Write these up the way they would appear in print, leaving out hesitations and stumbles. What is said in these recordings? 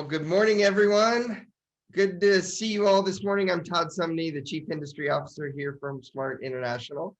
Well, good morning, everyone. Good to see you all this morning. I'm Todd Sumney, the Chief Industry Officer here from HomeSmart International.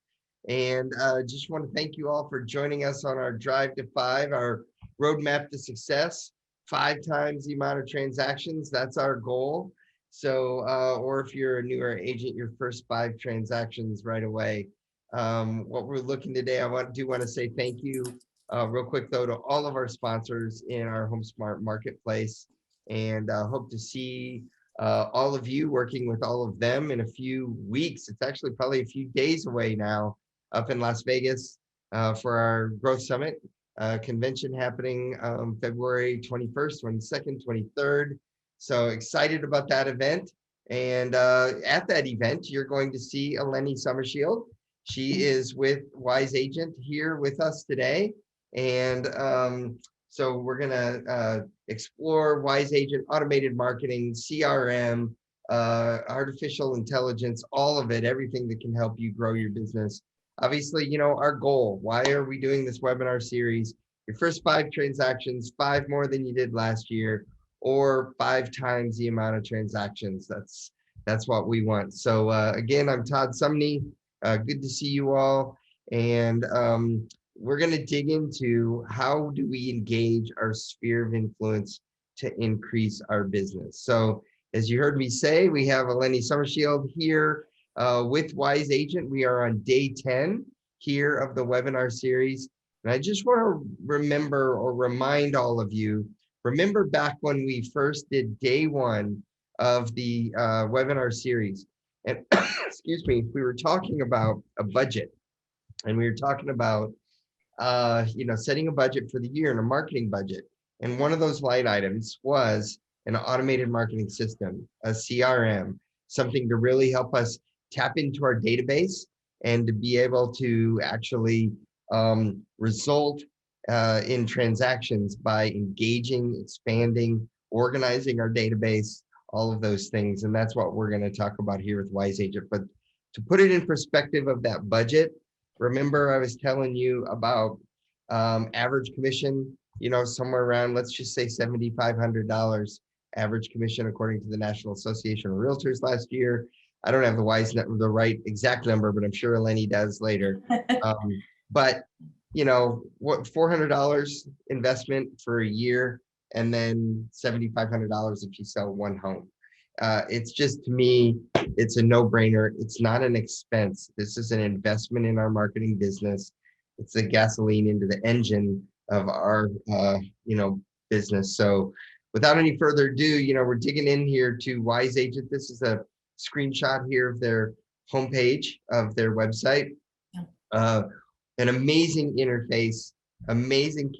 And just want to thank you all for joining us on our Drive to 5, our roadmap to success. 5 times the amount of transactions, that's our goal. So, or if you're a newer agent, your first 5 transactions right away. What we're looking today, I do want to say thank you real quick though to all of our sponsors in our HomeSmart marketplace, and hope to see all of you working with all of them in a few weeks. It's actually probably a few days away now up in Las Vegas for our Growth Summit convention happening February 21st, 22nd, 23rd. So excited about that event. And at that event, you're going to see Eleni Sommershield. She is with Wise Agent here with us today. And so we're going to explore Wise Agent, automated marketing, CRM, artificial intelligence, all of it, everything that can help you grow your business. Obviously, you know, our goal, why are we doing this webinar series? Your first 5 transactions, 5 more than you did last year, or 5 times the amount of transactions. That's what we want. So again, I'm Todd Sumney. Good to see you all. And we're going to dig into how do we engage our sphere of influence to increase our business. So as you heard me say, we have Eleni Sommershield here with Wise Agent. We are on day 10 here of the webinar series. And I just want to remember or remind all of you, remember back when we first did day 1 of the webinar series. And excuse me, we were talking about a budget, and we were talking about setting a budget for the year and a marketing budget. And one of those line items was an automated marketing system, a CRM, something to really help us tap into our database and to be able to actually result in transactions by engaging, expanding, organizing our database, all of those things. And that's what we're going to talk about here with Wise Agent. But to put it in perspective of that budget, remember I was telling you about average commission, you know, somewhere around, let's just say $7,500 average commission according to the National Association of Realtors last year. I don't have the right exact number, but I'm sure Eleni does later. But you know, what, $400 investment for a year, and then $7,500 if you sell 1 home. It's just, to me, it's a no-brainer. It's not an expense. This is an investment in our marketing business. It's the gasoline into the engine of our, business. So without any further ado, you know, we're digging in here to Wise Agent. This is a screenshot here of their homepage of their website. An amazing interface, amazing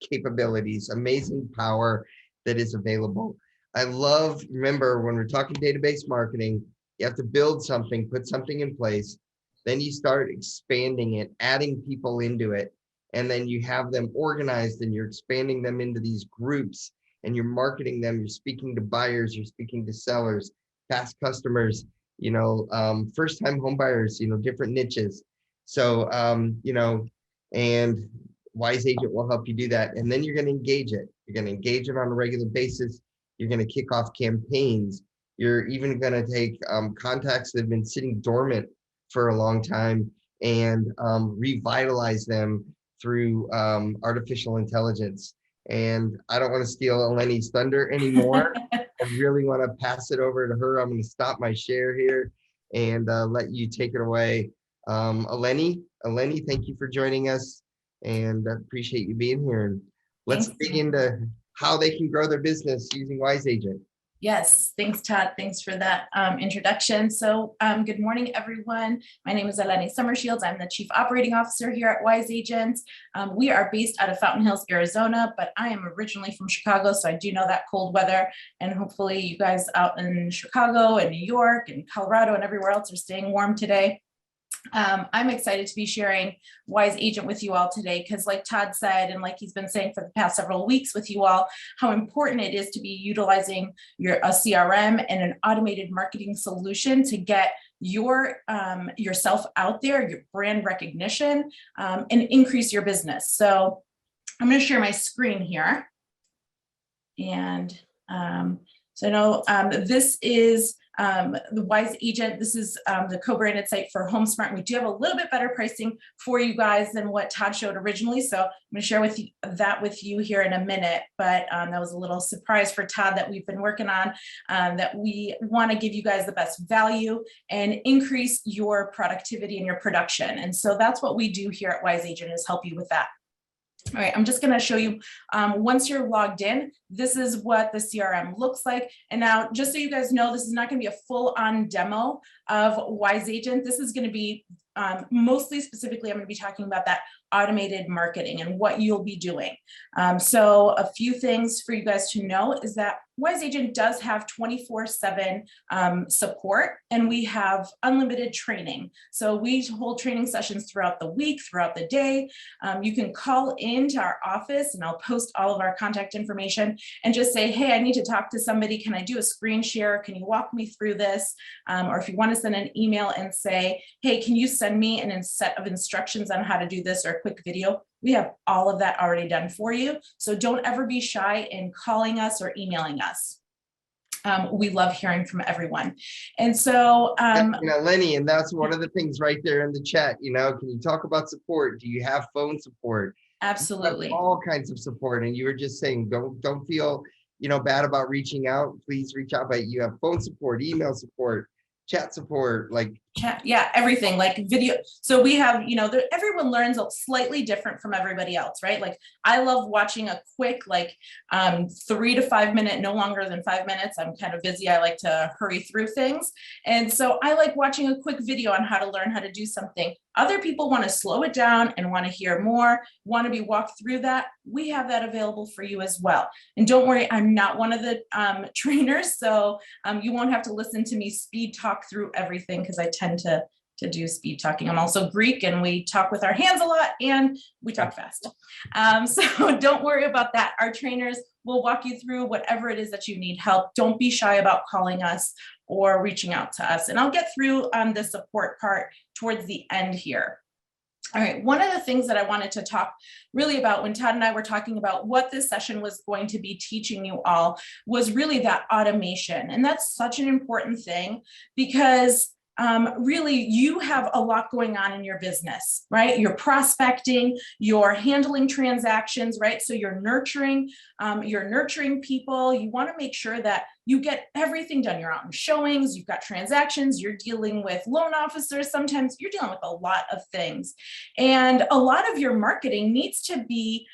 capabilities, amazing power that is available. I love, remember, when we're talking database marketing, you have to build something, put something in place, then you start expanding it, adding people into it, and then you have them organized and you're expanding them into these groups and you're marketing them, you're speaking to buyers, you're speaking to sellers, past customers, you know, first-time home buyers, you know, different niches. So, and Wise Agent will help you do that. And then you're going to engage it. You're going to engage it on a regular basis. You're going to kick off campaigns. You're even going to take contacts that have been sitting dormant for a long time and revitalize them through artificial intelligence. And I don't want to steal Eleni's thunder anymore. I really want to pass it over to her. I'm going to stop my share here and let you take it away. Eleni, thank you for joining us, and I appreciate you being here. And let's dig into how they can grow their business using Wise Agent. Yes, thanks, Todd. Thanks for that introduction. So good morning, everyone. My name is Eleni Sommershield. I'm the Chief Operating Officer here at Wise Agents. We are based out of Fountain Hills, Arizona, but I am originally from Chicago, so I do know that cold weather. And hopefully you guys out in Chicago and New York and Colorado and everywhere else are staying warm today. I'm excited to be sharing Wise Agent with you all today because, like Todd said, and like he's been saying for the past several weeks with you all, how important it is to be utilizing a CRM and an automated marketing solution to get yourself out there, your brand recognition, and increase your business. So I'm going to share my screen here, and So I know this is the Wise Agent. This is the co-branded site for HomeSmart. And we do have a little bit better pricing for you guys than what Todd showed originally. So I'm going to share that with you here in a minute. But that was a little surprise for Todd that we've been working on, that we want to give you guys the best value and increase your productivity and your production. And so that's what we do here at Wise Agent, is help you with that. All right, I'm just going to show you, once you're logged in, this is what the CRM looks like. And now, just so you guys know, this is not going to be a full-on demo of Wise Agent. This is going to be mostly specifically, I'm going to be talking about that automated marketing and what you'll be doing. So a few things for you guys to know is that Wise Agent does have 24/7 support, and we have unlimited training. So we hold training sessions throughout the week, throughout the day. You can call into our office, and I'll post all of our contact information and just say, hey, I need to talk to somebody. Can I do a screen share? Can you walk me through this? Or if you want to send an email and say, hey, can you send me a set of instructions on how to do this, or a quick video? We have all of that already done for you. So don't ever be shy in calling us or emailing us. We love hearing from everyone. And so, Lenny, and that's one of the things right there in the chat, can you talk about support? Do you have phone support? Absolutely. All kinds of support. And you were just saying, don't feel, bad about reaching out. Please reach out, but you have phone support, email support, chat support, chat, yeah, everything, like video. So we have, everyone learns slightly different from everybody else, right? Like I love watching a quick, 3 to 5 minute, no longer than 5 minutes. I'm kind of busy. I like to hurry through things. And so I like watching a quick video on how to learn how to do something. Other people want to slow it down and want to hear more, want to be walked through that. We have that available for you as well. And don't worry, I'm not one of the trainers, so you won't have to listen to me speed talk through everything, because I tend to do speed talking. I'm also Greek, and we talk with our hands a lot, and we talk fast. So don't worry about that. Our trainers will walk you through whatever it is that you need help. Don't be shy about calling us or reaching out to us. And I'll get through the support part towards the end here. All right, one of the things that I wanted to talk really about when Todd and I were talking about what this session was going to be teaching you all was really that automation. And that's such an important thing, because really you have a lot going on in your business, right? You're prospecting, you're handling transactions, right? So you're nurturing people. You want to make sure that you get everything done. You're out in showings, you've got transactions, you're dealing with loan officers. Sometimes you're dealing with a lot of things. And a lot of your marketing needs to be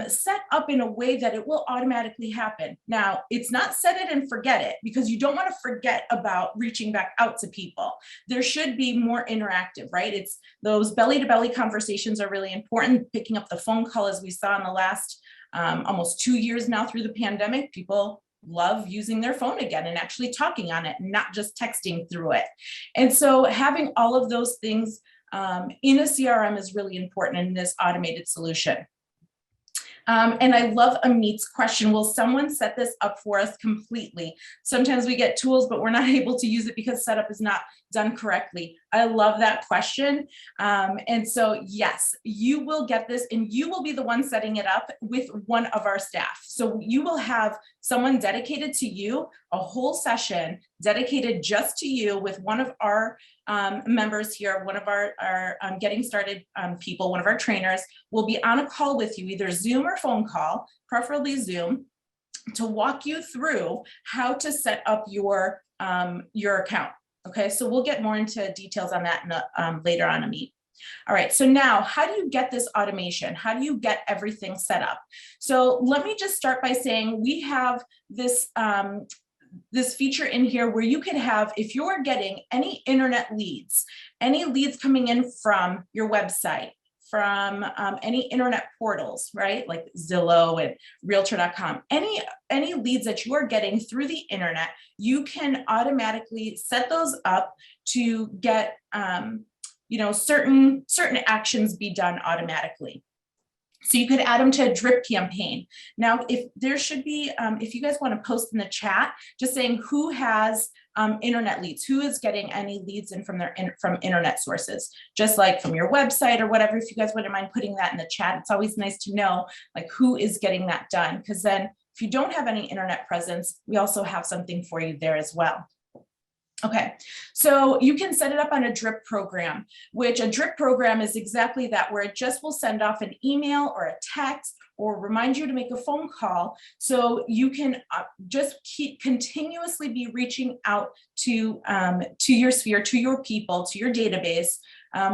set up in a way that it will automatically happen. Now, it's not set it and forget it, because you don't want to forget about reaching back out to people. There should be more interactive, right? It's those belly-to-belly conversations are really important. Picking up the phone call, as we saw in the last almost 2 years now through the pandemic, people love using their phone again and actually talking on it, not just texting through it. And so having all of those things in a CRM is really important in this automated solution. And I love Amit's question. Will someone set this up for us completely? Sometimes we get tools, but we're not able to use it because setup is not done correctly. I love that question. And so, yes, you will get this, and you will be the one setting it up with one of our staff. So you will have someone dedicated to you, a whole session dedicated just to you with one of our members here, one of our getting started people, one of our trainers will be on a call with you, either Zoom or phone call, preferably Zoom, to walk you through how to set up your account. Okay, so we'll get more into details on that later on, Amit. All right, so now how do you get this automation? How do you get everything set up? So let me just start by saying we have this this feature in here where you can have, if you're getting any internet leads, any leads coming in from your website, from any internet portals, right? Like Zillow and Realtor.com, any leads that you are getting through the internet, you can automatically set those up to get, certain actions be done automatically. So you could add them to a drip campaign. Now, if there should be, if you guys want to post in the chat, just saying who has internet leads, who is getting any leads in from from internet sources, just like from your website or whatever. If you guys wouldn't mind putting that in the chat, it's always nice to know like who is getting that done, because then If you don't have any internet presence, we also have something for you there as well. Okay, so you can set it up on a drip program, which a drip program is exactly that, where it just will send off an email or a text or remind you to make a phone call. So you can just keep continuously be reaching out to your sphere, to your people, to your database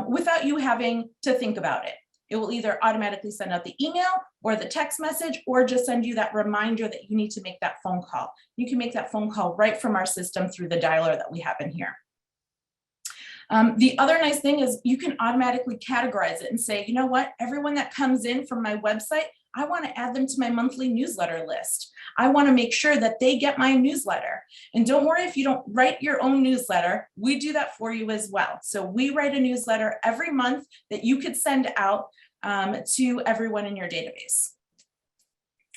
without you having to think about it. It will either automatically send out the email or the text message, or just send you that reminder that you need to make that phone call. You can make that phone call right from our system through the dialer that we have in here. The other nice thing is you can automatically categorize it and say, you know what, everyone that comes in from my website, I want to add them to my monthly newsletter list. I want to make sure that they get my newsletter. And don't worry if you don't write your own newsletter, we do that for you as well. So we write a newsletter every month that you could send out to everyone in your database.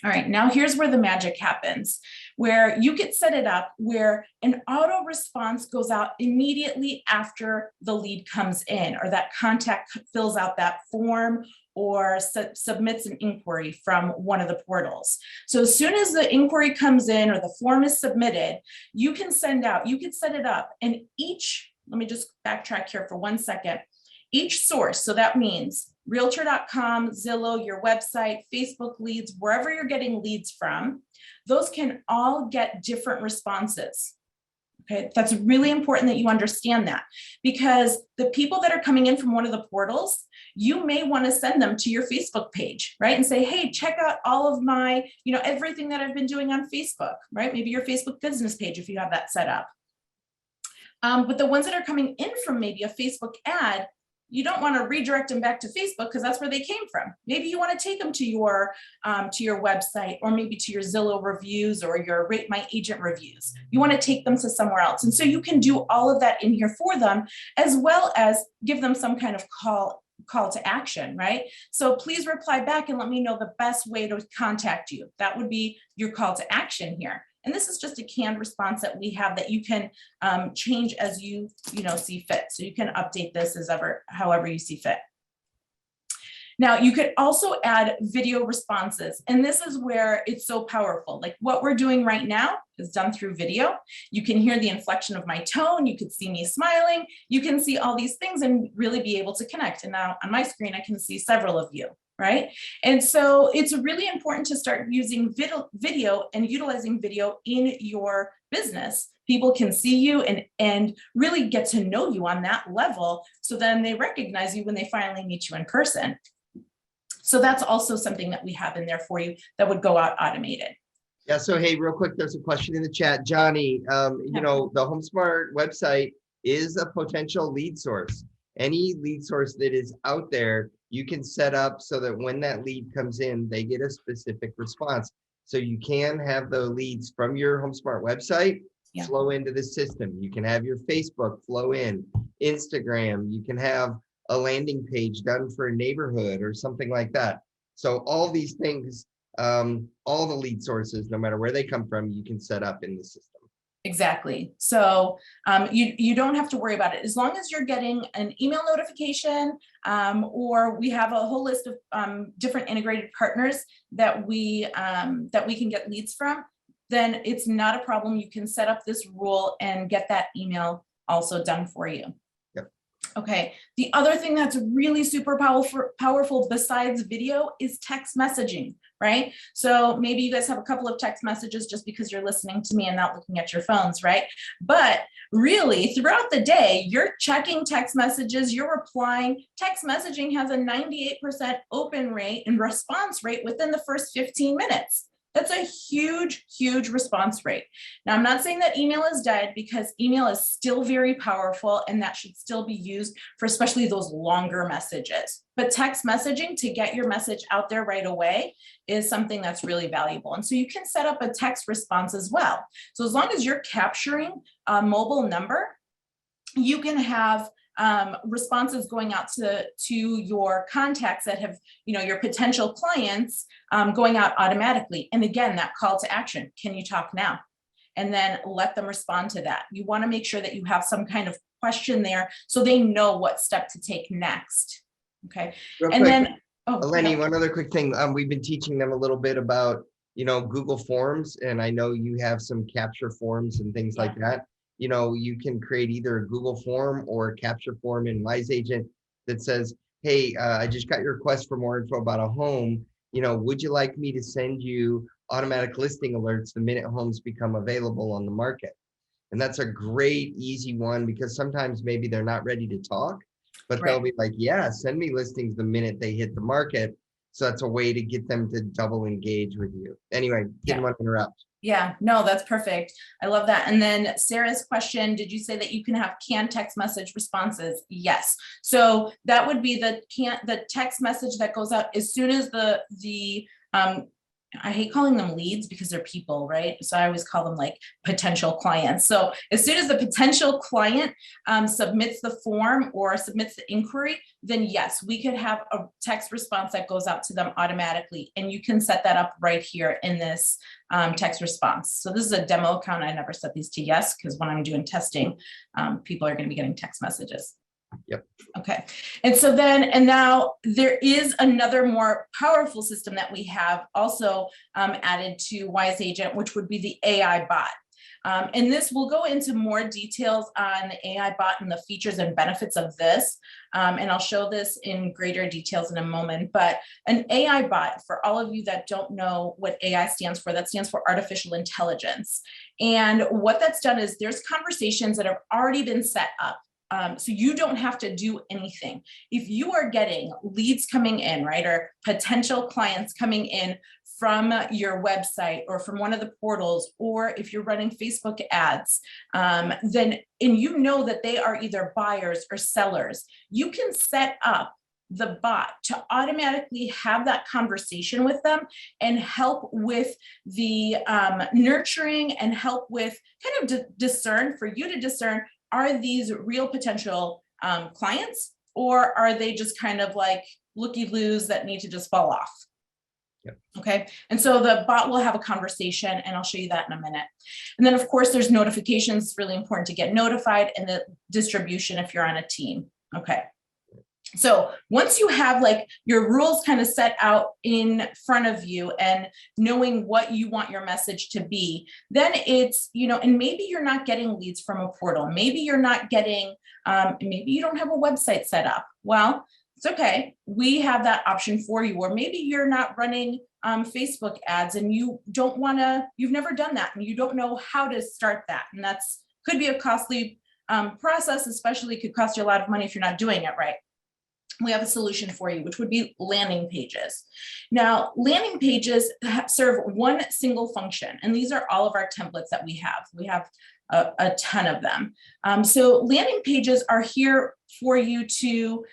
All right, now here's where the magic happens, where you could set it up where an auto response goes out immediately after the lead comes in, or that contact fills out that form or submits an inquiry from one of the portals. So as soon as the inquiry comes in or the form is submitted, you can send out, you could set it up, and each, let me just backtrack here for 1 second. Each source, so that means Realtor.com, Zillow, your website, Facebook leads, wherever you're getting leads from, those can all get different responses. Okay, that's really important that you understand that, because the people that are coming in from one of the portals, you may want to send them to your Facebook page, right? And say, hey, check out all of my, everything that I've been doing on Facebook, right? Maybe your Facebook business page if you have that set up. But the ones that are coming in from maybe a Facebook ad, you don't want to redirect them back to Facebook because that's where they came from. Maybe you want to take them to your website, or maybe to your Zillow reviews or your Rate My Agent reviews. You want to take them to somewhere else. And so you can do all of that in here for them, as well as give them some kind of call to action, right? So please reply back and let me know the best way to contact you. That would be your call to action here. And this is just a canned response that we have that you can change as you see fit. So you can update this however you see fit. Now you could also add video responses, and this is where it's so powerful. Like what we're doing right now is done through video. You can hear the inflection of my tone. You could see me smiling. You can see all these things and really be able to connect. And now on my screen, I can see several of you. Right? And so it's really important to start using video and utilizing video in your business. People can see you and really get to know you on that level. So then they recognize you when they finally meet you in person. So that's also something that we have in there for you that would go out automated. Yeah, so hey, real quick, there's a question in the chat. Johnny, the HomeSmart website is a potential lead source. Any lead source that is out there, you can set up so that when that lead comes in, they get a specific response. So you can have the leads from your HomeSmart website flow into the system. You can have your Facebook flow in, Instagram, you can have a landing page done for a neighborhood or something like that. So all these things, all the lead sources, no matter where they come from, you can set up in the system. Exactly. So you don't have to worry about it. As long as you're getting an email notification, or we have a whole list of different integrated partners that we can get leads from, then it's not a problem. You can set up this rule and get that email also done for you. Yep. Okay. The other thing that's really super powerful besides video is text messaging. Right? So maybe you guys have a couple of text messages just because you're listening to me and not looking at your phones, right? But really throughout the day, you're checking text messages, you're replying. Text messaging has a 98% open rate and response rate within the first 15 minutes. That's a huge, huge response rate. Now, I'm not saying that email is dead, because email is still very powerful and that should still be used for especially those longer messages. But text messaging to get your message out there right away is something that's really valuable. And so you can set up a text response as well. So as long as you're capturing a mobile number, you can have responses going out to your contacts that have, your potential clients going out automatically. And again, that call to action, can you talk now? And then let them respond to that. You want to make sure that you have some kind of question there so they know what step to take next. Okay. Real and quick, then, Eleni, one other quick thing. We've been teaching them a little bit about Google Forms, and I know you have some capture forms and things like that. You can create either a Google form or a capture form in Wise Agent that says, hey, I just got your request for more info about a home. Would you like me to send you automatic listing alerts the minute homes become available on the market? And that's a great, easy one, because sometimes maybe they're not ready to talk, but they'll be like, yeah, send me listings the minute they hit the market. So that's a way to get them to double engage with you. Anyway, didn't want to interrupt. Yeah, no, that's perfect. I love that. And then Sarah's question, did you say that you can have canned text message responses? Yes. So that would be the text message that goes out as soon as I hate calling them leads because they're people, right? So I always call them like potential clients. So as soon as the potential client submits the form or submits the inquiry, then yes, we could have a text response that goes out to them automatically. And you can set that up right here in this text response. So this is a demo account. I never set these to yes, because when I'm doing testing, people are going to be getting text messages. Yep. Okay. And now there is another more powerful system that we have also added to Wise Agent, which would be the AI bot. And this will go into more details on the AI bot and the features and benefits of this. And I'll show this in greater details in a moment, but an AI bot, for all of you that don't know what AI stands for, that stands for artificial intelligence. And what that's done is there's conversations that have already been set up. So you don't have to do anything. If you are getting leads coming in, right, or potential clients coming in from your website or from one of the portals, or if you're running Facebook ads, then, and you know that they are either buyers or sellers, you can set up the bot to automatically have that conversation with them and help with the nurturing and help with kind of discern, for you to discern, are these real potential clients, or are they just kind of like looky-loos that need to just fall off? Yep. Okay, and so the bot will have a conversation, and I'll show you that in a minute. And then of course there's notifications. It's really important to get notified, and the distribution if you're on a team. Okay. So once you have like your rules kind of set out in front of you and knowing what you want your message to be, then it's, and maybe you're not getting leads from a portal. Maybe you're not getting, maybe you don't have a website set up. Well, it's okay. We have that option for you. Or maybe you're not running Facebook ads and you don't want to, you've never done that and you don't know how to start that. And that's could be a costly process, especially could cost you a lot of money if you're not doing it right. We have a solution for you, which would be landing pages. Now, landing pages serve one single function, and these are all of our templates that we have. We have a ton of them. So landing pages are here for you to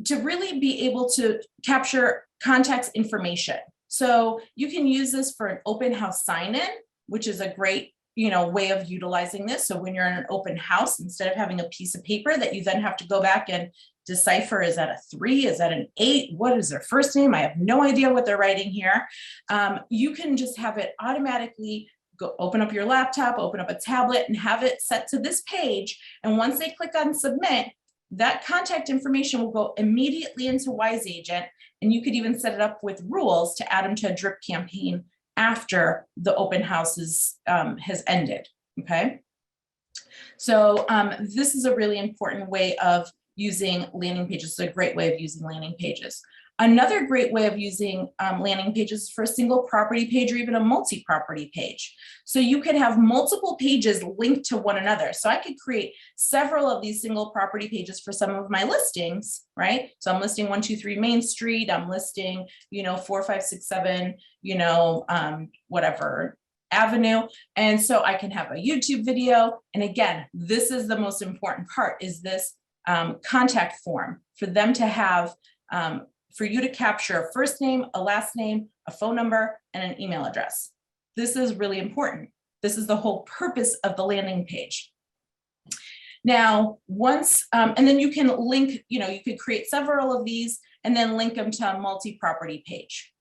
really be able to capture contacts information. So you can use this for an open house sign-in, which is a great way of utilizing this. So when you're in an open house, instead of having a piece of paper that you then have to go back and decipher, is that a 3? Is that an 8? What is their first name? I have no idea what they're writing here. You can just have it automatically go open up your laptop, open up a tablet, and have it set to this page. And once they click on submit, that contact information will go immediately into Wise Agent. And you could even set it up with rules to add them to a drip campaign after the open house has ended. Okay. So this is a really important way of using landing pages. It's a great way of using landing pages. Another great way of using landing pages is for a single property page or even a multi-property page. So you could have multiple pages linked to one another. So I could create several of these single property pages for some of my listings, right? So I'm listing 123 Main Street. I'm listing, 4567, whatever avenue. And so I can have a YouTube video. And again, this is the most important part, is this contact form for them to have, for you to capture a first name, a last name, a phone number, and an email address. This is really important. This is the whole purpose of the landing page. Now, once, and then you can link, you could create several of these and then link them to a multi-property page,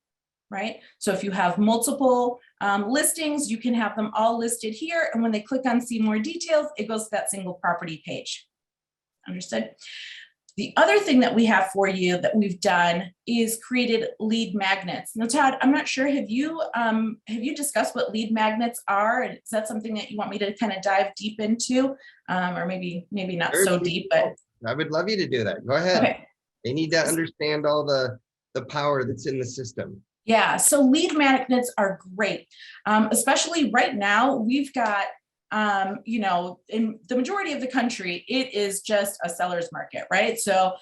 right? So if you have multiple listings, you can have them all listed here. And when they click on see more details, it goes to that single property page. Understood? The other thing that we have for you that we've done is created lead magnets. Now, Todd, I'm not sure, have you discussed what lead magnets are? Is that something that you want me to kind of dive deep into? Or maybe not so deep, but. I would love you to do that. Go ahead. Okay. They need to understand all the power that's in the system. Yeah, so lead magnets are great, especially right now. We've got, you know, in the majority of the country, it is just a seller's market, right? So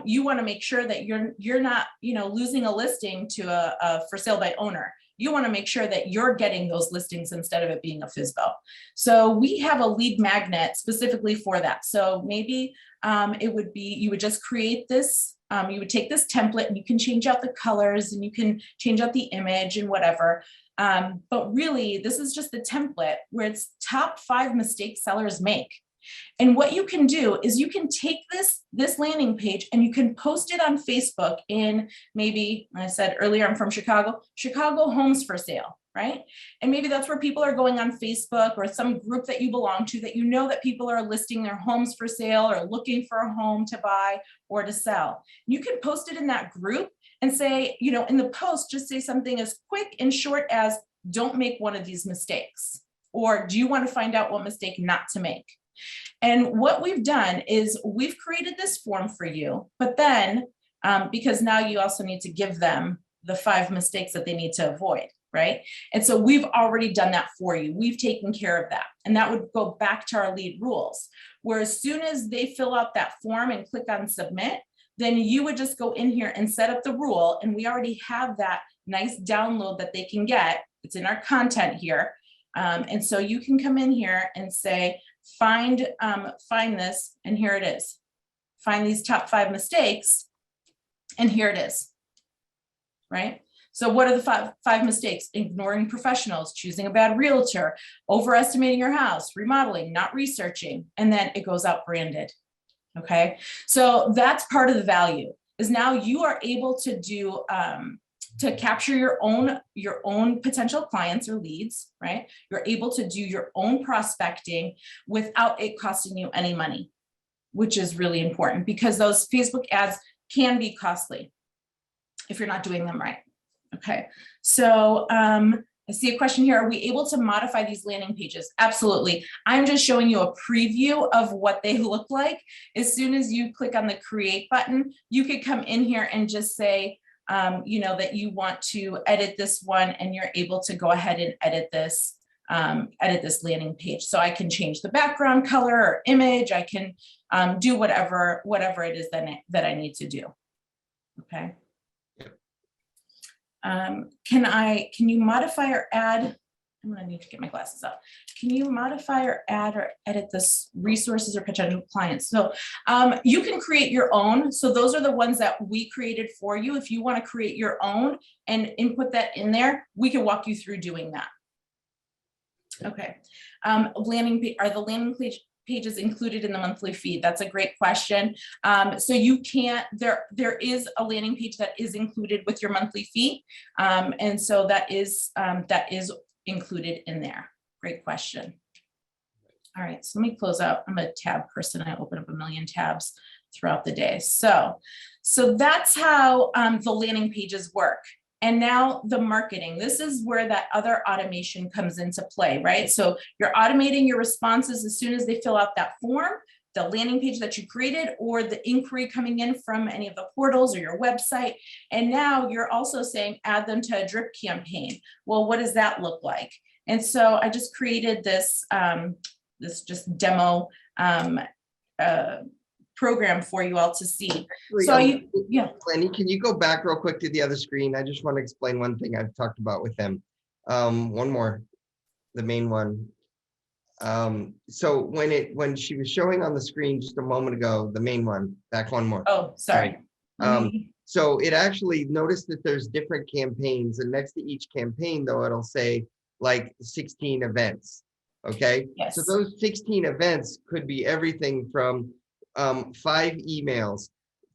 you want to make sure that you're not, you know, losing a listing to a for sale by owner. You want to make sure that you're getting those listings instead of it being a FSBO. So we have a lead magnet specifically for that. So maybe it would be, you would just create this. You would take this template and you can change out the colors and you can change out the image and whatever. But really, this is just the template where it's top 5 mistakes sellers make. And what you can do is you can take this landing page and you can post it on Facebook in, maybe, I said earlier, I'm from Chicago homes for sale, right? And maybe that's where people are going on Facebook or some group that you belong to, that you know that people are listing their homes for sale or looking for a home to buy or to sell. You can post it in that group and say, you know, in the post, just say something as quick and short as, don't make one of these mistakes. Or do you want to find out what mistake not to make? And what we've done is we've created this form for you, but then because now you also need to give them the 5 mistakes that they need to avoid, right? And so we've already done that for you. We've taken care of that. And that would go back to our lead rules, where as soon as they fill out that form and click on submit, then you would just go in here and set up the rule. And we already have that nice download that they can get. It's in our content here. And so you can come in here and say, find this, and here it is. Find these top 5 mistakes, and here it is, right? So what are the five mistakes? Ignoring professionals, choosing a bad realtor, overestimating your house, remodeling, not researching, and then it goes out branded, okay? So that's part of the value, is now you are able to do, to capture your own potential clients or leads, right? You're able to do your own prospecting without it costing you any money, which is really important, because those Facebook ads can be costly if you're not doing them right. Okay, so I see a question here. Are we able to modify these landing pages? Absolutely. I'm just showing you a preview of what they look like. As soon as you click on the create button, you could come in here and just say, you know, that you want to edit this one, and you're able to go ahead and edit this landing page. So I can change the background color or image. I can do whatever it is that I need to do. Okay. Can you modify or add? I'm gonna need to get my glasses up. Can you modify or add or edit this resources or potential clients? So you can create your own. So those are the ones that we created for you. If you want to create your own and input that in there, we can walk you through doing that. Okay. Are the landing pages included in the monthly fee? That's a great question. So you can't, there is a landing page that is included with your monthly fee. And so that is included in there. Great question. All right, so let me close out. I'm a tab person. I open up a million tabs throughout the day. So that's how the landing pages work. And now the marketing, this is where that other automation comes into play, right? So you're automating your responses as soon as they fill out that form, the landing page that you created, or the inquiry coming in from any of the portals or your website. And now you're also saying, add them to a drip campaign. Well, what does that look like? And so I just created this, this just demo program for you all to see. Actually, so yeah. Eleni, can you go back real quick to the other screen? I just want to explain one thing I've talked about with them. One more, the main one. So when she was showing on the screen just a moment ago, the main one, back one more. Oh, sorry. So it actually, notice that there's different campaigns, and next to each campaign though, it'll say like 16 events. Okay. Yes. So those 16 events could be everything from 5 emails,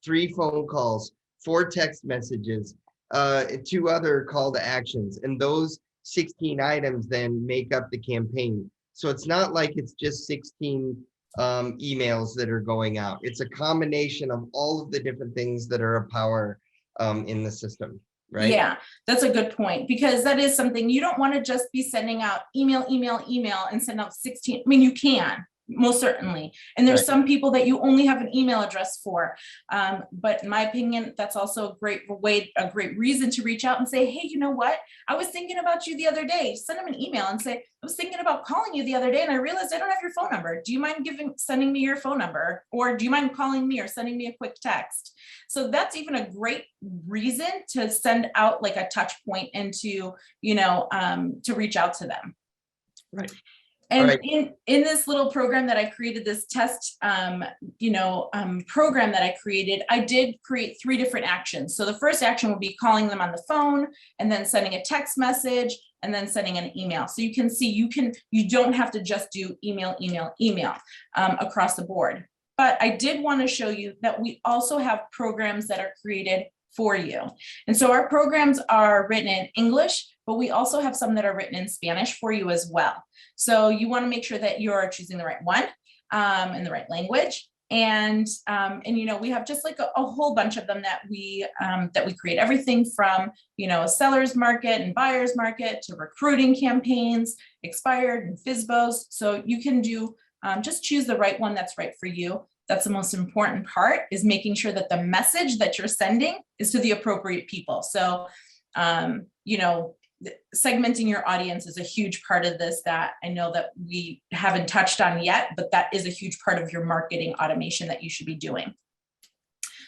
3 phone calls, 4 text messages, 2 other call to actions. And those 16 items then make up the campaign. So it's not like it's just 16 emails that are going out. It's a combination of all of the different things that are a power in the system, right? Yeah, that's a good point, because that is something you don't want to just be sending out email and send out 16. I mean, you can, most certainly. And there's Right. some people that you only have an email address for. But in my opinion, that's also a great way, a great reason to reach out and say, hey, you know what? I was thinking about you the other day. Send them an email and say, I was thinking about calling you the other day and I realized I don't have your phone number. Do you mind sending me your phone number? Or do you mind calling me or sending me a quick text? So that's even a great reason to send out like a touch point and to, to reach out to them. Right. And right. in this little program that I created, this test, program that I created, I did create 3 different actions. So the first action would be calling them on the phone, and then sending a text message, and then sending an email. So you can see you don't have to just do email across the board. But I did want to show you that we also have programs that are created for you. And so our programs are written in English, but we also have some that are written in Spanish for you as well. So you want to make sure that you're choosing the right one and the right language. And we have just like a whole bunch of them that we create, everything from, a seller's market and buyer's market to recruiting campaigns, expired and FSBOs. So you can do, just choose the right one that's right for you. That's the most important part, is making sure that the message that you're sending is to the appropriate people. So, segmenting your audience is a huge part of this that I know that we haven't touched on yet, but that is a huge part of your marketing automation that you should be doing.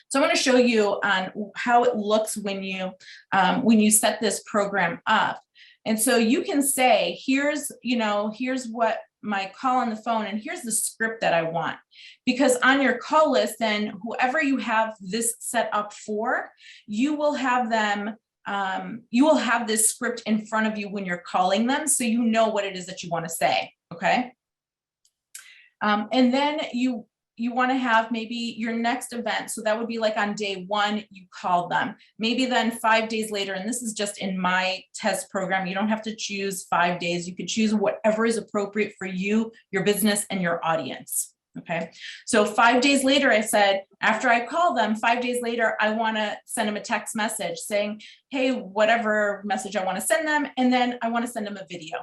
So I want to show you on how it looks when you set this program up. And so you can say, here's what my call on the phone, and here's the script that I want. Because on your call list, then whoever you have this set up for, you will have them, you will have this script in front of you when you're calling them, so you know what it is that you want to say, okay? And then you want to have maybe your next event. So that would be like on day 1, you called them. Maybe then 5 days later, and this is just in my test program, you don't have to choose 5 days. You could choose whatever is appropriate for you, your business, and your audience. Okay. So 5 days later, I said, after I call them, 5 days later, I want to send them a text message saying, hey, whatever message I want to send them. And then I want to send them a video.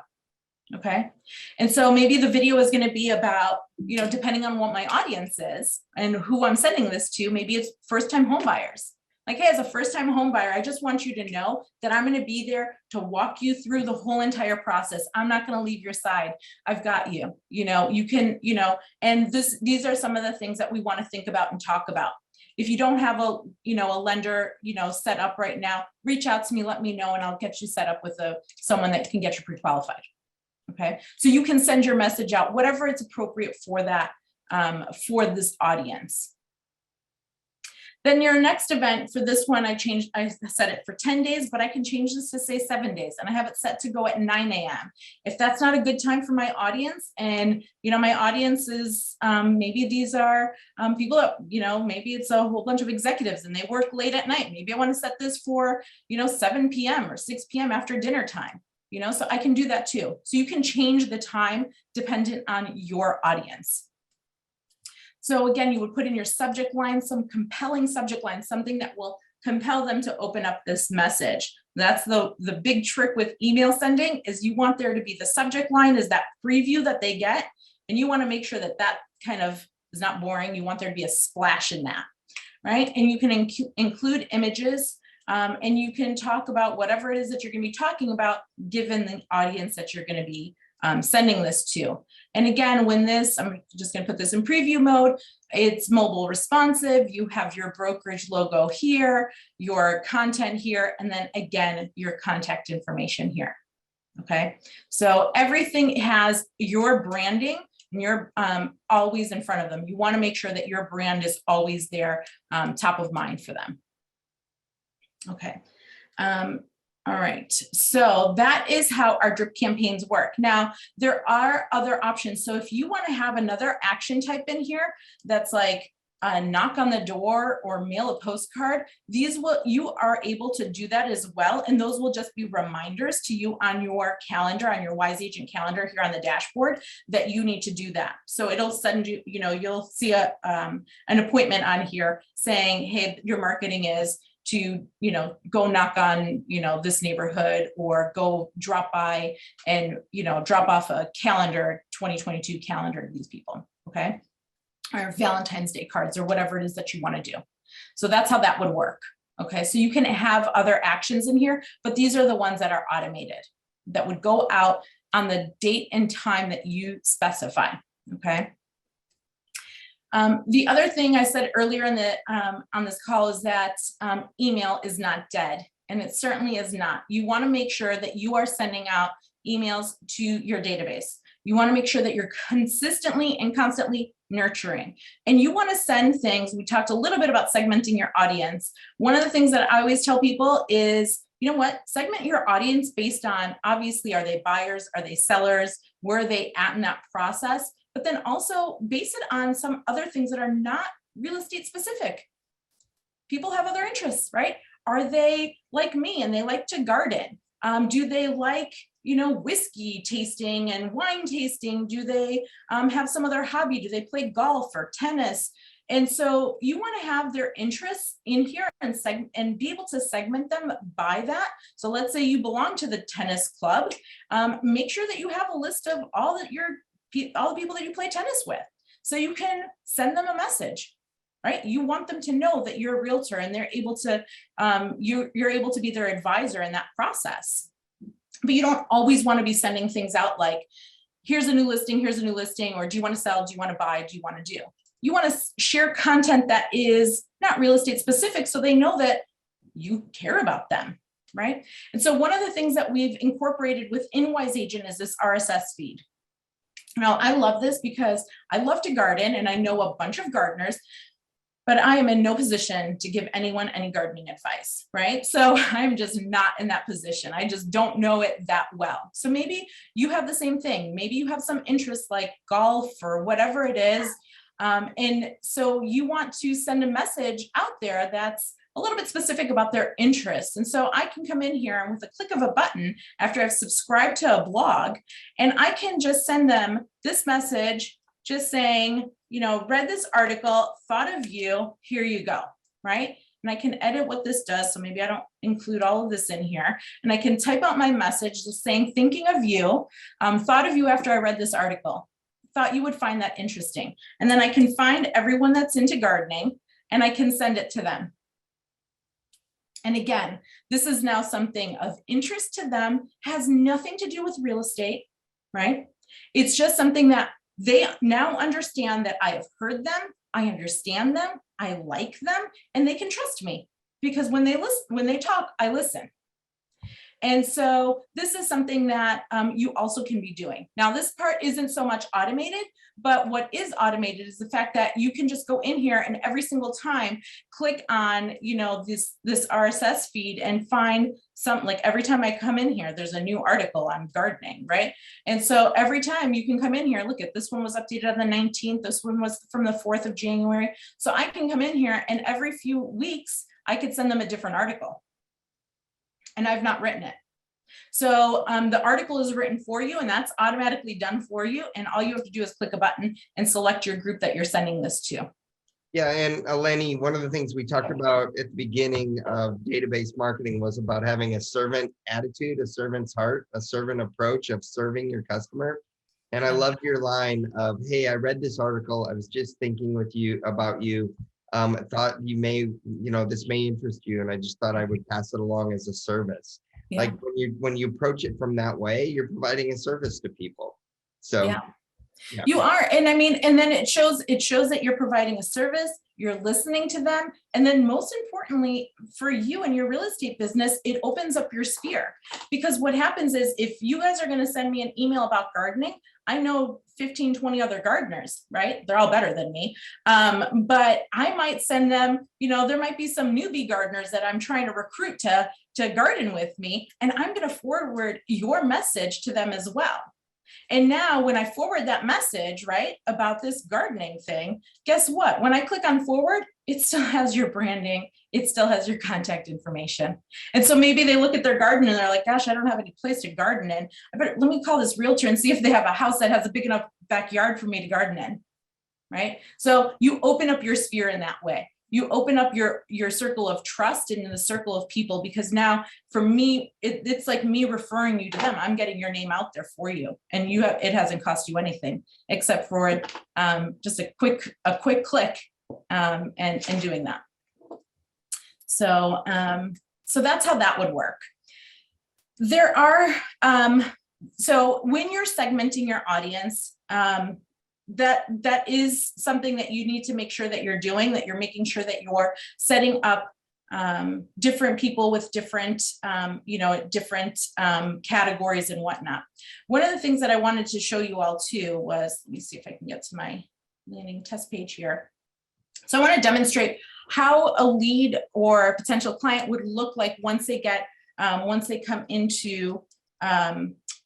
Okay. And so maybe the video is going to be about, depending on what my audience is and who I'm sending this to, maybe it's first-time home buyers. Like, hey, as a first-time home buyer, I just want you to know that I'm going to be there to walk you through the whole entire process. I'm not going to leave your side. I've got you, you can, and these are some of the things that we want to think about and talk about. If you don't have a lender, set up right now, reach out to me, let me know, and I'll get you set up with someone that can get you pre-qualified. Okay, so you can send your message out, whatever it's appropriate for that, for this audience. Then your next event for this one, I set it for 10 days, but I can change this to say 7 days, and I have it set to go at 9 a.m. If that's not a good time for my audience, and my audience is maybe these are people that, maybe it's a whole bunch of executives and they work late at night. Maybe I want to set this for 7 p.m. or 6 p.m. after dinner time. So I can do that too. So you can change the time dependent on your audience. So again, you would put in your subject line, some compelling subject line, something that will compel them to open up this message. That's the big trick with email sending, is you want there to be the subject line is that preview that they get. And you want to make sure that that kind of is not boring. You want there to be a splash in that, right? And you can include images. And you can talk about whatever it is that you're going to be talking about, given the audience that you're going to be sending this to. And again, I'm just going to put this in preview mode. It's mobile responsive. You have your brokerage logo here, your content here, and then again, your contact information here. Okay. So everything has your branding, and you're always in front of them. You want to make sure that your brand is always there, top of mind for them. Okay. All right. So that is how our drip campaigns work. Now, there are other options. So if you want to have another action type in here, that's like, knock on the door or mail a postcard, you are able to do that as well. And those will just be reminders to you on your calendar, on your Wise Agent calendar here on the dashboard, that you need to do that. So it'll send you, you'll see an appointment on here saying, hey, your marketing is to, go knock on, this neighborhood, or go drop by and, drop off a calendar, 2022 calendar to these people, okay? Or Valentine's Day cards, or whatever it is that you want to do. So that's how that would work, okay? So you can have other actions in here, but these are the ones that are automated, that would go out on the date and time that you specify, okay? The other thing I said earlier in the on this call is that email is not dead, and it certainly is not. You want to make sure that you are sending out emails to your database. You want to make sure that you're consistently and constantly nurturing, and you want to send things. We talked a little bit about segmenting your audience. One of the things that I always tell people is, segment your audience based on, obviously, are they buyers? Are they sellers? Where are they at in that process? But then also base it on some other things that are not real estate specific. People have other interests, right? Are they like me and they like to garden? Do they like, whiskey tasting and wine tasting? Do they have some other hobby? Do they play golf or tennis? And so you want to have their interests in here and be able to segment them by that. So let's say you belong to the tennis club. Make sure that you have a list of all the people that you play tennis with, so you can send them a message, right? You want them to know that you're a realtor, and they're able to, you're able to be their advisor in that process. But you don't always want to be sending things out like, here's a new listing, or do you want to sell? Do you want to buy? Do you want to do? You want to share content that is not real estate specific, so they know that you care about them, right? And so one of the things that we've incorporated within Wise Agent is this RSS feed. Now, I love this because I love to garden, and I know a bunch of gardeners, but I am in no position to give anyone any gardening advice, right? So I'm just not in that position. I just don't know it that well. So maybe you have the same thing. Maybe you have some interest like golf or whatever it is. And so you want to send a message out there that's a little bit specific about their interests. And so I can come in here and with a click of a button, after I've subscribed to a blog, and I can just send them this message just saying, read this article, thought of you, here you go, right? And I can edit what this does. So maybe I don't include all of this in here. And I can type out my message just saying, thinking of you, thought of you after I read this article, thought you would find that interesting. And then I can find everyone that's into gardening, and I can send it to them. And again, this is now something of interest to them, has nothing to do with real estate, right? It's just something that they now understand that I have heard them, I understand them, I like them, and they can trust me because when they talk, I listen. And so this is something that you also can be doing. Now, this part isn't so much automated, but what is automated is the fact that you can just go in here and every single time click on, this RSS feed and find something. Like every time I come in here, there's a new article on gardening, right? And so every time you can come in here, look at this one was updated on the 19th. This one was from the 4th of January. So I can come in here and every few weeks, I could send them a different article. And I've not written it. So the article is written for you, and that's automatically done for you. And all you have to do is click a button and select your group that you're sending this to. Yeah, and Eleni, one of the things we talked about at the beginning of database marketing was about having a servant attitude, a servant's heart, a servant approach of serving your customer. And I loved your line of, hey, I read this article. I was just thinking about you. I thought you may, this may interest you. And I just thought I would pass it along as a service. Yeah. Like when you approach it from that way, you're providing a service to people. So yeah. You are. And I mean, and then it shows that you're providing a service, you're listening to them. And then most importantly, for you and your real estate business, it opens up your sphere. Because what happens is if you guys are going to send me an email about gardening, I know 15, 20 other gardeners, right? They're all better than me. But I might send them, there might be some newbie gardeners that I'm trying to recruit to garden with me. And I'm going to forward your message to them as well. And now when I forward that message, right, about this gardening thing, guess what? When I click on forward, it still has your branding. It still has your contact information. And so maybe they look at their garden and they're like, gosh, I don't have any place to garden in. Let me call this realtor and see if they have a house that has a big enough backyard for me to garden in, right? So you open up your sphere in that way. You open up your circle of trust and the circle of people, because now for me, it's like me referring you to them. I'm getting your name out there for you, and it hasn't cost you anything except for just a quick click and doing that. So that's how that would work. There are so when you're segmenting your audience, that is something that you need to make sure that you're doing, that you're making sure that you're setting up different people with different, different categories and whatnot. One of the things that I wanted to show you all too was, let me see if I can get to my landing test page here. So I want to demonstrate how a lead or a potential client would look like once they come into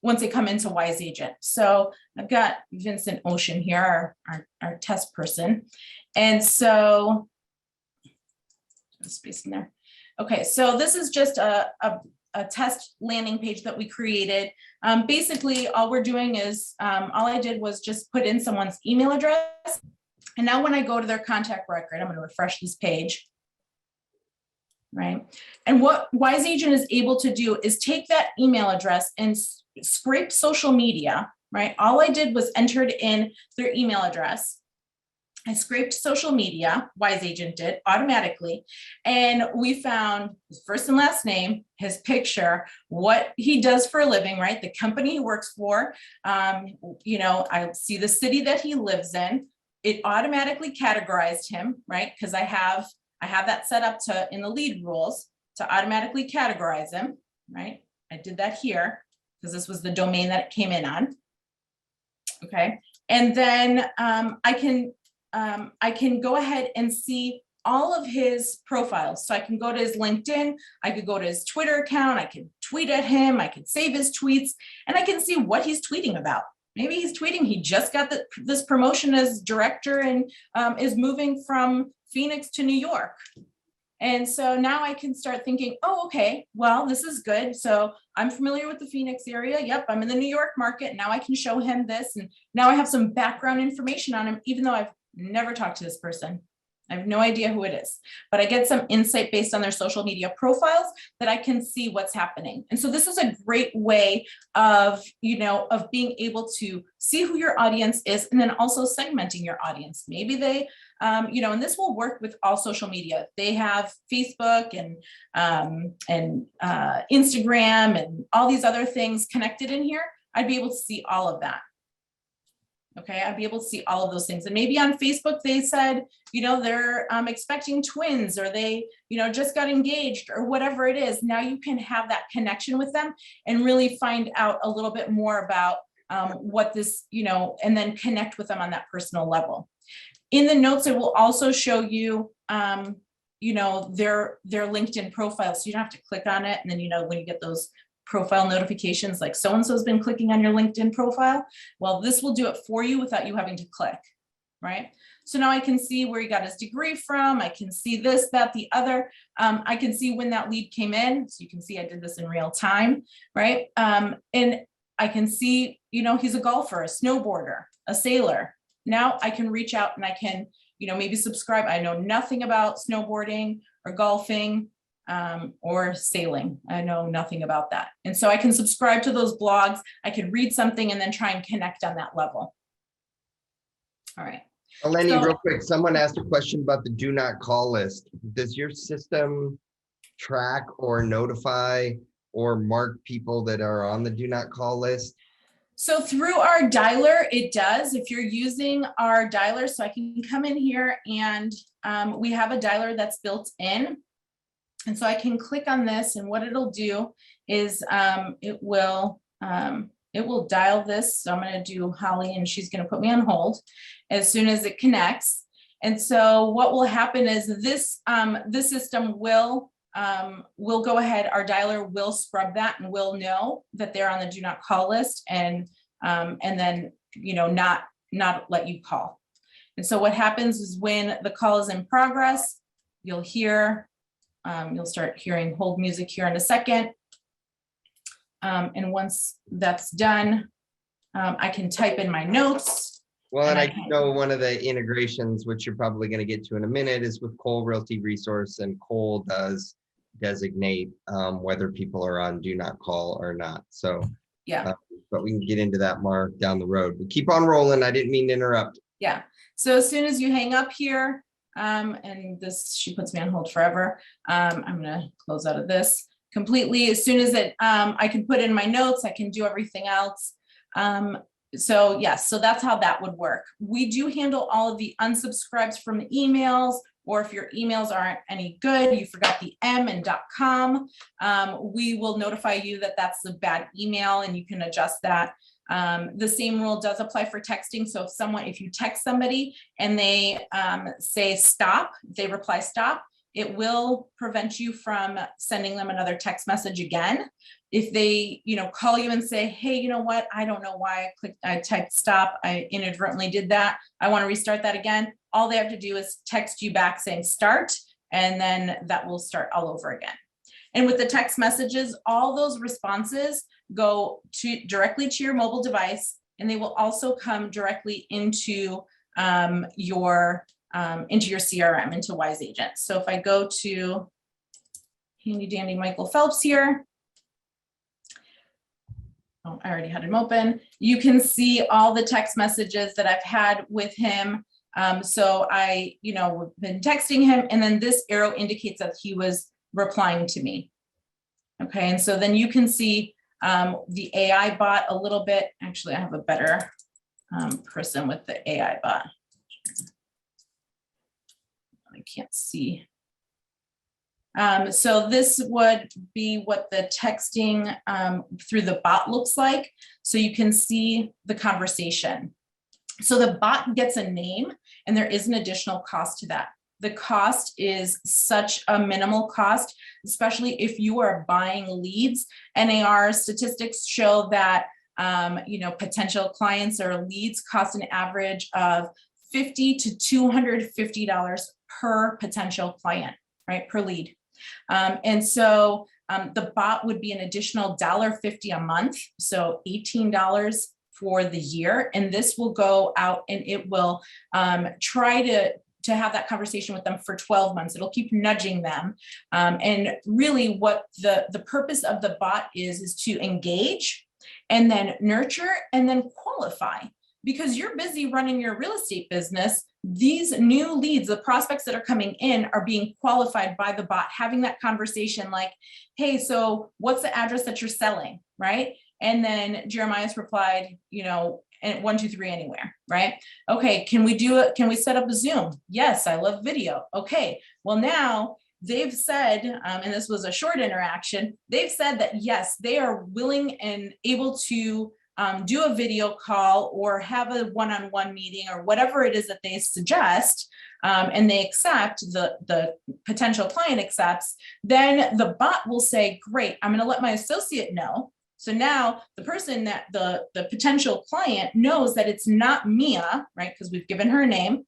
Wise Agent. So I've got Vincent Ocean here, our test person. And so, space in there. Okay, so this is just a test landing page that we created. Basically, all we're doing is, all I did was just put in someone's email address. And now when I go to their contact record, I'm going to refresh this page. Right. And what Wise Agent is able to do is take that email address and scrape social media, right? All I did was entered in their email address. I scraped social media, Wise Agent did automatically. And we found his first and last name, his picture, what he does for a living, right? The company he works for. I see the city that he lives in. It automatically categorized him, right? Because I have that set up to, in the lead rules, to automatically categorize him, right? I did that here because this was the domain that it came in on. Okay, and then I can go ahead and see all of his profiles. So I can go to his LinkedIn, I could go to his Twitter account, I can tweet at him, I can save his tweets, and I can see what he's tweeting about. Maybe he's tweeting he just got this promotion as director and is moving from Phoenix to New York. And so now I can start thinking, oh, okay, well, this is good. So I'm familiar with the Phoenix area. Yep, I'm in the New York market. Now I can show him this. And now I have some background information on him, even though I've never talked to this person. I have no idea who it is, but I get some insight based on their social media profiles that I can see what's happening. And so this is a great way of, of being able to see who your audience is, and then also segmenting your audience. Maybe they, and this will work with all social media. They have Facebook and Instagram and all these other things connected in here. I'd be able to see all of that. Okay, I'd be able to see all of those things. And maybe on Facebook, they said, they're expecting twins, or they, just got engaged, or whatever it is. Now you can have that connection with them and really find out a little bit more about what this, and then connect with them on that personal level. In the notes, it will also show you, their LinkedIn profile. So you don't have to click on it. And then, when you get those profile notifications, like so-and-so has been clicking on your LinkedIn profile. Well, this will do it for you without you having to click, right? So now I can see where he got his degree from. I can see this, that, the other. I can see when that lead came in. So you can see I did this in real time, right? And I can see, he's a golfer, a snowboarder, a sailor. Now I can reach out and I can, maybe subscribe. I know nothing about snowboarding or golfing, or sailing. I know nothing about that. And so I can subscribe to those blogs. I can read something and then try and connect on that level. All right. Eleni, so, real quick, someone asked a question about the do not call list. Does your system track or notify or mark people that are on the do not call list? So through our dialer, it does. If you're using our dialer, so I can come in here and we have a dialer that's built in. And so I can click on this, and what it'll do is it will dial this. So I'm going to do Holly, and she's going to put me on hold as soon as it connects. And so what will happen is this system will go ahead. Our dialer will scrub that and will know that they're on the do not call list, and and then, not let you call. And so what happens is when the call is in progress, you'll start hearing hold music here in a second. And once that's done, I can type in my notes. Well, and I know one of the integrations, which you're probably going to get to in a minute, is with Cole Realty Resource, and Cole does designate whether people are on do not call or not. So yeah, but we can get into that more down the road. But keep on rolling. I didn't mean to interrupt. Yeah. So as soon as you hang up here, and she puts me on hold forever. I'm going to close out of this completely. As soon as I can put in my notes, I can do everything else. So yes, so that's how that would work. We do handle all of the unsubscribes from the emails, or if your emails aren't any good, you forgot the M and .com, we will notify you that that's a bad email and you can adjust that. The same rule does apply for texting. So if you text somebody and they say stop, they reply stop, it will prevent you from sending them another text message again. If they, call you and say, hey, you know what? I don't know why I typed stop. I inadvertently did that. I want to restart that again. All they have to do is text you back saying start, and then that will start all over again. And with the text messages, all those responses go directly to your mobile device, and they will also come directly into your CRM, into Wise Agents. So if I go to handy dandy Michael Phelps here, oh, I already had him open. You can see all the text messages that I've had with him. So I, been texting him, and then this arrow indicates that he was replying to me. Okay, and so then you can see the AI bot a little bit. Actually, I have a better person with the AI bot. I can't see. So this would be what the texting through the bot looks like. So you can see the conversation. So the bot gets a name, and there is an additional cost to that. The cost is such a minimal cost, especially if you are buying leads. NAR statistics show that potential clients or leads cost an average of $50 to $250 per potential client, right, per lead. And so the bot would be an additional $1.50 a month, so $18 for the year. And this will go out and it will try to have that conversation with them for 12 months. It'll keep nudging them. And really what the purpose of the bot is to engage and then nurture and then qualify. Because you're busy running your real estate business, these new leads, the prospects that are coming in, are being qualified by the bot, having that conversation like, hey, so what's the address that you're selling, right? And then Jeremiah's replied, and 1, 2, 3 anywhere, right? Okay, can we set up a Zoom? Yes, I love video. Okay, well now they've said, and this was a short interaction, they've said that yes, they are willing and able to do a video call or have a one-on-one meeting or whatever it is that they suggest, and they accept, the potential client accepts, then the bot will say, great, I'm going to let my associate know. So now the person that the potential client knows that it's not Mia, right? Because we've given her a name.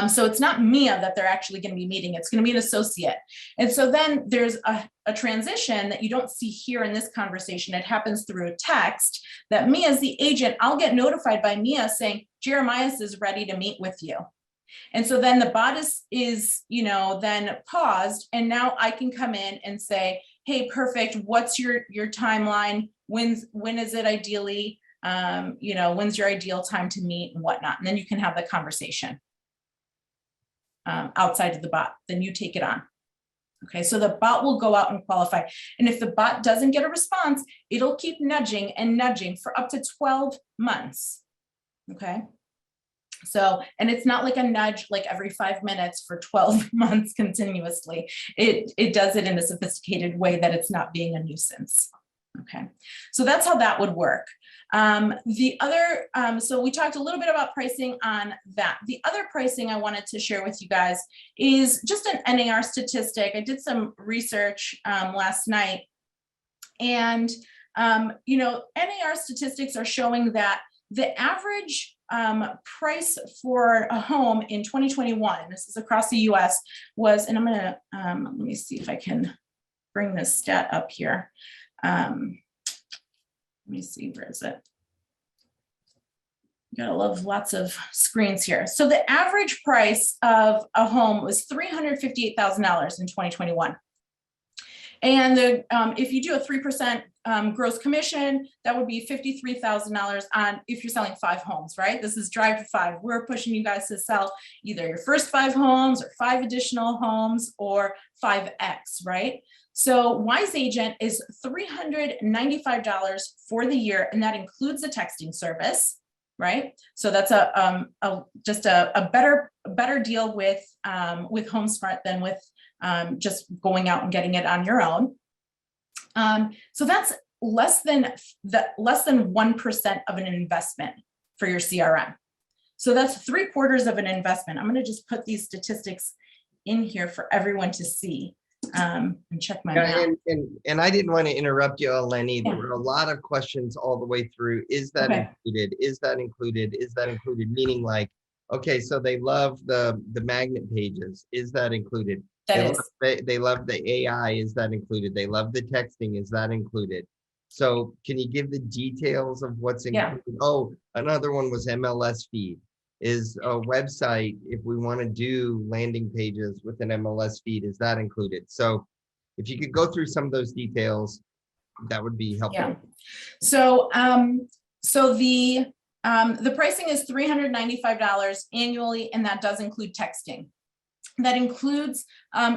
So it's not Mia that they're actually going to be meeting. It's going to be an associate. And so then there's a transition that you don't see here in this conversation. It happens through a text that Mia is the agent. I'll get notified by Mia saying, Jeremiah is ready to meet with you. And so then the bot is then paused. And now I can come in and say, hey, perfect. What's your timeline? When is it ideally? When's your ideal time to meet and whatnot? And then you can have the conversation outside of the bot, then you take it on. Okay, so the bot will go out and qualify. And if the bot doesn't get a response, it'll keep nudging and nudging for up to 12 months. Okay. So, and it's not like a nudge like every 5 minutes for 12 months continuously. It does it in a sophisticated way that it's not being a nuisance. Okay, so that's how that would work. The other, so we talked a little bit about pricing on that. The other pricing I wanted to share with you guys is just an NAR statistic. I did some research last night, and NAR statistics are showing that the average price for a home in 2021, this is across the US, was, and I'm gonna, let me see if I can bring this stat up here. Let me see, where is it? You gotta love lots of screens here. So the average price of a home was $358,000 in 2021. And if you do a 3% gross commission, that would be $53,000 on if you're selling 5 homes, right? This is Drive to 5. We're pushing you guys to sell either your first 5 homes or 5 additional homes or 5X, right? So Wise Agent is $395 for the year, and that includes the texting service, right? So that's just a better deal with HomeSmart than with just going out and getting it on your own. So that's less than 1% of an investment for your CRM. So that's 3/4 of an investment. I'm going to just put these statistics in here for everyone to see and check my math. And I didn't want to interrupt you, Eleni. Yeah. There were a lot of questions all the way through. Is that included? Is that included? Is that included? Meaning like, okay, so they love the magnet pages. Is that included? They love the AI. Is that included? They love the texting. Is that included? So can you give the details of what's included? Yeah. Oh, another one was MLS feed. Is a website, if we want to do landing pages with an MLS feed, is that included? So if you could go through some of those details, that would be helpful. Yeah. So the pricing is $395 annually, and that does include texting. That includes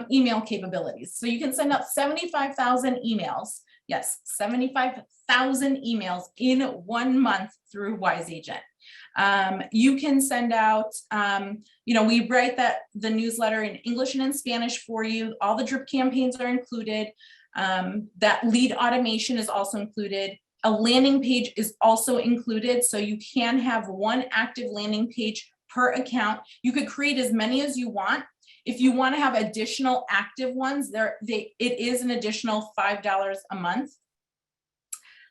email capabilities. So you can send out 75,000 emails. Yes, 75,000 emails in 1 month through Wise Agent. You can send out, we write the newsletter in English and in Spanish for you. All the drip campaigns are included. That lead automation is also included. A landing page is also included. So you can have 1 active landing page per account. You could create as many as you want. If you want to have additional active ones, it is an additional $5 a month.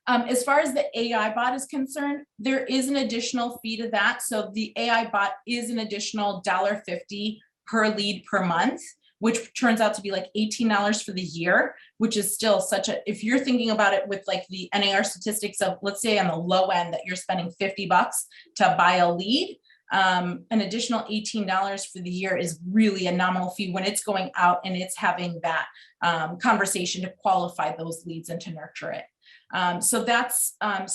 As far as the AI bot is concerned, there is an additional fee to that. So the AI bot is an additional $1.50 per lead per month, which turns out to be like $18 for the year, which is still if you're thinking about it with like the NAR statistics of, let's say on the low end that you're spending $50 to buy a lead, an additional $18 for the year is really a nominal fee when it's going out and it's having that conversation to qualify those leads and to nurture it. So that's kind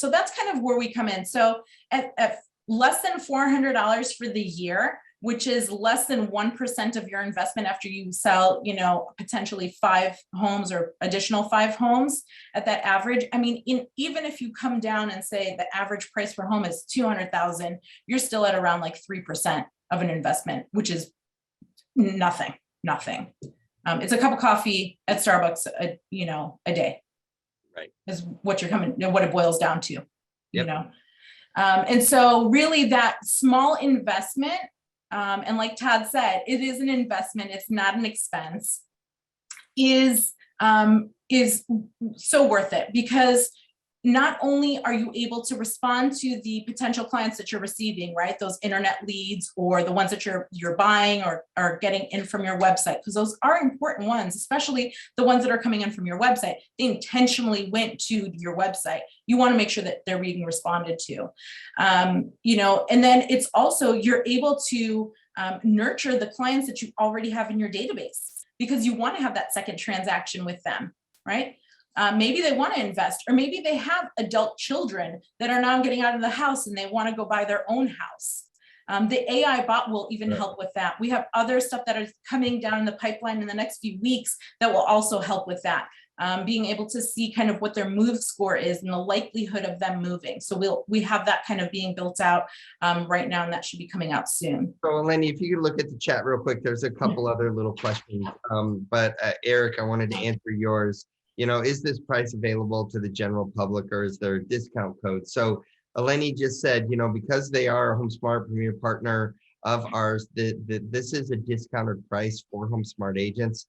of where we come in. So at less than $400 for the year, which is less than 1% of your investment after you sell, potentially 5 homes or additional 5 homes at that average. I mean, even if you come down and say the average price per home is $200,000, you're still at around like 3% of an investment, which is nothing. It's a cup of coffee at Starbucks, a day. Right. Is what it boils down to, and so really that small investment, and like Todd said, it is an investment, it's not an expense, is so worth it, because not only are you able to respond to the potential clients that you're receiving, right? Those internet leads or the ones that you're buying or are getting in from your website, because those are important ones, especially the ones that are coming in from your website. They intentionally went to your website. You want to make sure that they're being responded to, and then it's also, you're able to nurture the clients that you already have in your database, because you want to have that second transaction with them, right? Maybe they want to invest, or maybe they have adult children that are now getting out of the house and they want to go buy their own house. The AI bot will even help with that. We have other stuff that is coming down the pipeline in the next few weeks that will also help with that. Being able to see kind of what their move score is and the likelihood of them moving. So we have that kind of being built out right now, and that should be coming out soon. So Eleni, if you could look at the chat real quick, there's a couple other little questions, but Eric, I wanted to answer yours. Is this price available to the general public, or is there a discount code? So Eleni just said, because they are a HomeSmart Premier Partner of ours, this is a discounted price for HomeSmart agents.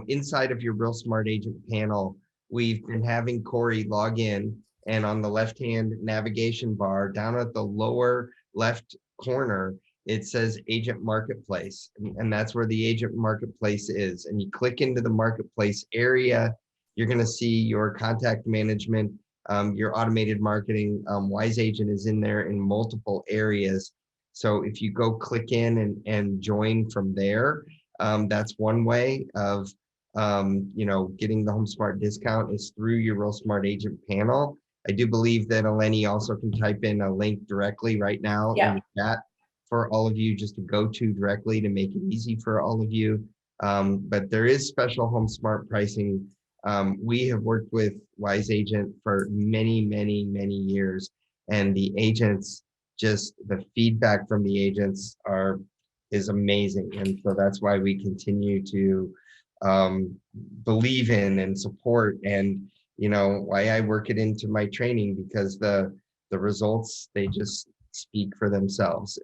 Inside of your Real Smart Agent panel, we've been having Corey log in, and on the left-hand navigation bar, down at the lower left corner, it says Agent Marketplace, and that's where the Agent Marketplace is. And you click into the Marketplace area, you're going to see your contact management, your automated marketing. Wise Agent is in there in multiple areas. So if you go click in and join from there, that's one way of getting the HomeSmart discount is through your Real Smart Agent panel. I do believe that Eleni also can type in a link directly right now in the chat for all of you, just to go to directly to make it easy for all of you. But there is special HomeSmart pricing. We have worked with Wise Agent for many, many, many years, and the agents, just the feedback from the agents is amazing. And so that's why we continue to believe in and support, and why I work it into my training, because the results, they just speak for themselves.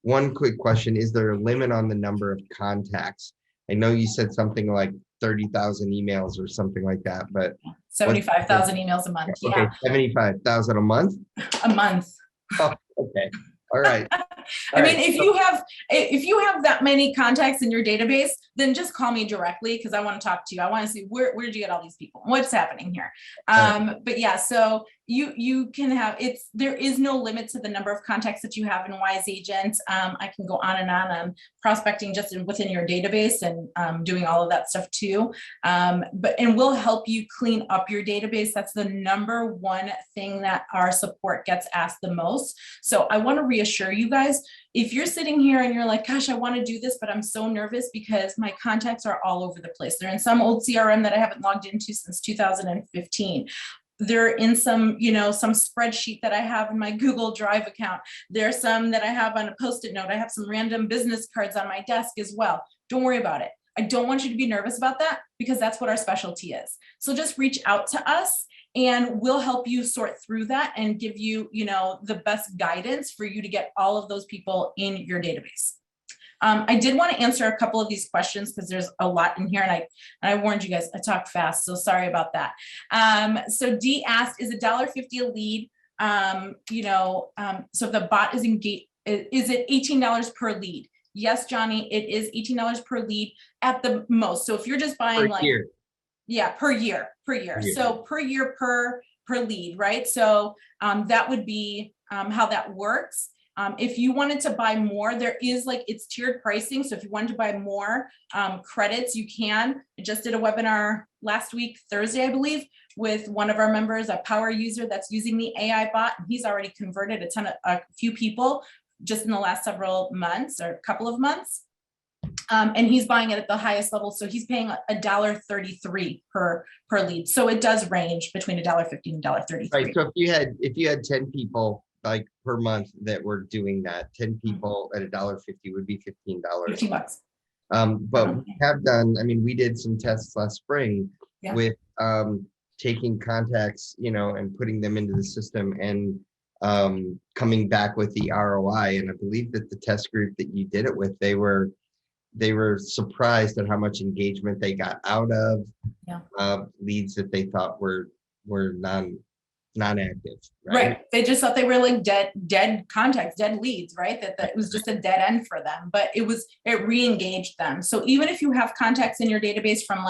One quick question: is there a limit on the number of contacts? I know you said something like 30,000 emails or something like that, but 75,000 emails a month. Okay, 75,000 a month. A month. Oh, okay. All right. I mean, if you have that many contacts in your database, then just call me directly, because I want to talk to you. I want to see where did you get all these people? What's happening here? But yeah, so you can have, there is no limit to the number of contacts that you have in Wise Agent. I can go on and on, prospecting just within your database, and doing all of that stuff too. And we'll help you clean up your database. That's the number one thing that our support gets asked the most. So I want to reassure you guys, if you're sitting here and you're like, gosh, I want to do this, but I'm so nervous because my contacts are all over the place. They're in some old CRM that I haven't logged into since 2015. They're in some spreadsheet that I have in my Google Drive account. There's some that I have on a Post-it note. I have some random business cards on my desk as well. Don't worry about it. I don't want you to be nervous about that, because that's what our specialty is. So just reach out to us, and we'll help you sort through that and give you, the best guidance for you to get all of those people in your database. I did want to answer a couple of these questions, because there's a lot in here, and I warned you guys, I talk fast, so sorry about that. So Dee asked, is $1.50 a lead? So if the bot is engaged, is it $18 per lead? Yes, Johnny, it is $18 per lead at the most. So if you're just buying per year. Yeah, per year. So per year per lead, right? So that would be how that works. If you wanted to buy more, there is it's tiered pricing. So if you wanted to buy more credits, you can. I just did a webinar last week, Thursday, I believe, with one of our members, a power user that's using the AI bot. And he's already converted a few people just in the last several months or a couple of months. And he's buying it at the highest level. So he's paying $1.33 per lead. So it does range between $1.50 and $1.33. Right. So if you had 10 people per month that were doing that, 10 people at $1.50 would be $15. $15. But we have done, we did some tests last spring with taking contacts, and putting them into the system, and coming back with the ROI. And I believe that the test group that you did it with, they were surprised at how much engagement they got out of leads that they thought were non-active. Right. They just thought they were dead contacts, dead leads, right? That it was just a dead end for them, but it re-engaged them. So even if you have contacts in your database from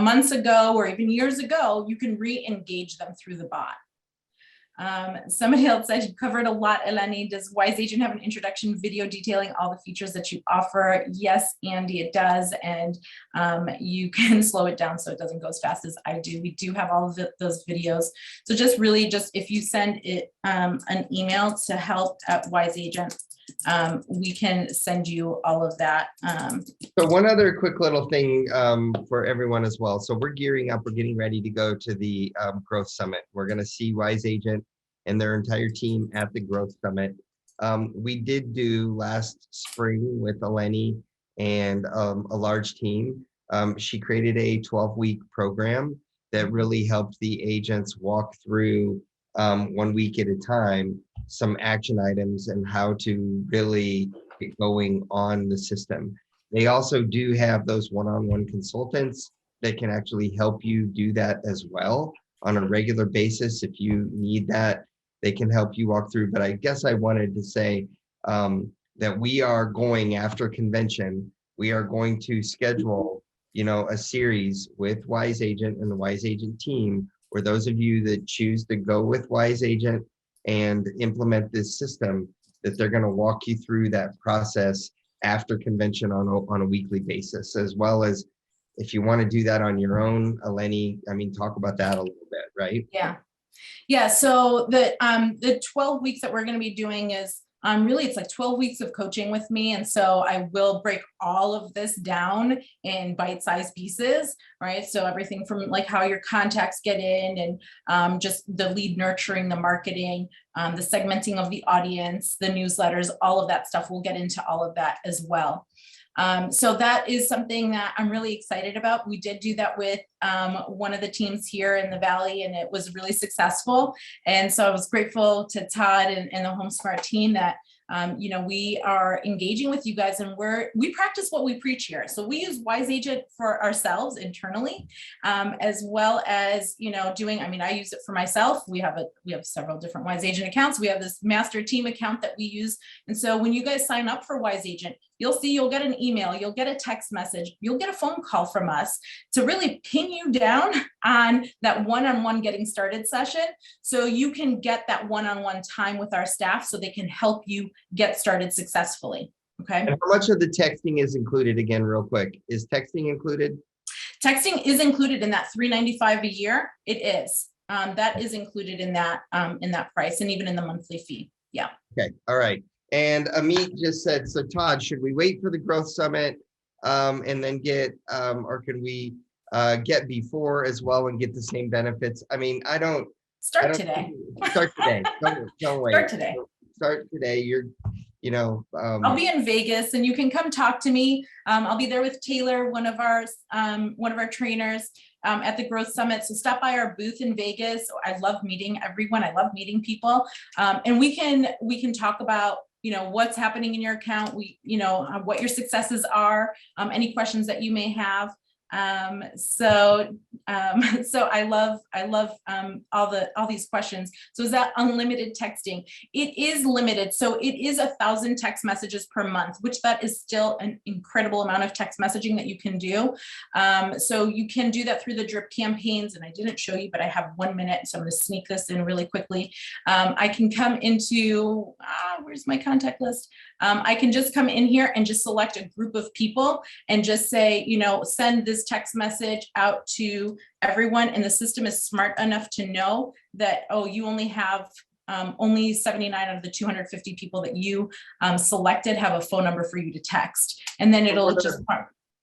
months ago or even years ago, you can re-engage them through the bot. Somebody else said you covered a lot, Eleni. Does Wise Agent have an introduction video detailing all the features that you offer? Yes, Andy, it does. And you can slow it down so it doesn't go as fast as I do. We do have all of those videos. So if you send it an email to help@wiseagent, we can send you all of that. So one other quick little thing for everyone as well. So we're gearing up, we're getting ready to go to the Growth Summit. We're going to see Wise Agent and their entire team at the Growth Summit. We did do last spring with Eleni and a large team. She created a 12-week program that really helped the agents walk through 1 week at a time, some action items and how to really get going on the system. They also do have those one-on-one consultants that can actually help you do that as well on a regular basis. If you need that, they can help you walk through. But I guess I wanted to say that we are going after convention. We are going to schedule, a series with Wise Agent and the Wise Agent team, where those of you that choose to go with Wise Agent and implement this system, that they're going to walk you through that process after convention on a weekly basis, as well as if you want to do that on your own. Eleni, talk about that a little bit, right? Yeah. So the 12 weeks that we're going to be doing is really, it's like 12 weeks of coaching with me. And so I will break all of this down in bite-sized pieces, right? So everything from like how your contacts get in and just the lead nurturing, the marketing, the segmenting of the audience, the newsletters, all of that stuff. We'll get into all of that as well. So that is something that I'm really excited about. We did do that with one of the teams here in the Valley, and it was really successful. And so I was grateful to Todd and the HomeSmart team that we are engaging with you guys, and we practice what we preach here. So we use Wise Agent for ourselves internally, as well as, doing, I use it for myself. We have several different Wise Agent accounts. We have this master team account that we use. And so when you guys sign up for Wise Agent, you'll get an email, you'll get a text message, you'll get a phone call from us to really pin you down on that one-on-one getting started session. So you can get that one-on-one time with our staff so they can help you get started successfully. Okay. And how much of the texting is included, again, real quick? Is texting included? Texting is included in that $395 a year. It is. That is included in that price, and even in the monthly fee. Yeah. Okay. All right. And Amit just said, so Todd, should we wait for the Growth Summit and then get, or can we get before as well and get the same benefits? I don't. Start today. Start today. Don't wait. Start today. Start today. I'll be in Vegas, and you can come talk to me. I'll be there with Taylor, one of our trainers at the Growth Summit. So stop by our booth in Vegas. I love meeting everyone. I love meeting people, and we can talk about what's happening in your account. What your successes are. Any questions that you may have. So I love all these questions. So is that unlimited texting? It is limited. So it is 1,000 text messages per month, which that is still an incredible amount of text messaging that you can do. So you can do that through the drip campaigns. And I didn't show you, but I have 1 minute. So I'm going to sneak this in really quickly. I can come into, where's my contact list? I can just come in here and just select a group of people and just say, send this text message out to everyone. And the system is smart enough to know that, you only have only 79 out of the 250 people that you selected have a phone number for you to text. And then it'll just